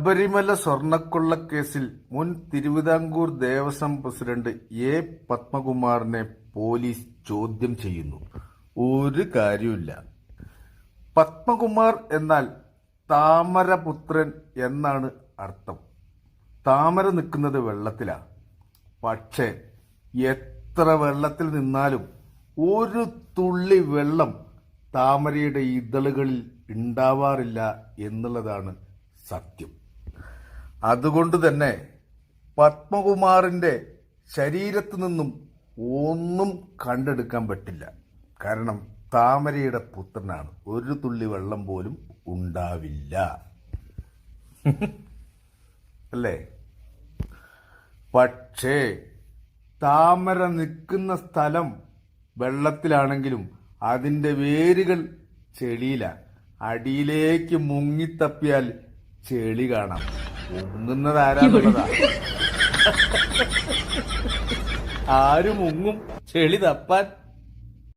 ശബരിമല സ്വർണ്ണക്കൊള്ളക്കേസിൽ മുൻ Thiruvithamkoor Devaswom president A പത്മകുമാറിനെ പോലീസ് ചോദ്യം ചെയ്യുന്നു. ഒരു കാര്യമില്ല. പത്മകുമാർ എന്നാൽ താമരപുത്രൻ എന്നാണ് അർത്ഥം. താമര നിൽക്കുന്നത് വെള്ളത്തിലാണ്. പക്ഷേ എത്ര വെള്ളത്തിൽ നിന്നാലും ഒരു തുള്ളി വെള്ളം താമരയുടെ ഇതളുകളിൽ ഉണ്ടാവാറില്ല എന്നുള്ളതാണ് സത്യം. അതുകൊണ്ട് തന്നെ പത്മകുമാറിന്റെ ശരീരത്തു നിന്നും ഒന്നും കണ്ടെടുക്കാൻ പറ്റില്ല. കാരണം താമരയുടെ പുത്രനാണ്. ഒരു തുള്ളി വെള്ളം പോലും ഉണ്ടാവില്ല. അല്ലേ? പക്ഷേ താമര നിൽക്കുന്ന സ്ഥലം വെള്ളത്തിലാണെങ്കിലും അതിന്റെ വേരുകൾ ചെളിയിലാണ്. അടിയിലേക്ക് മുങ്ങിത്തപ്പിയാൽ ചെളി കാണാം. മുങ്ങുന്നത് ആരാന്നുള്ളതാ. ആര് മുങ്ങും ചെളി തപ്പാൻ?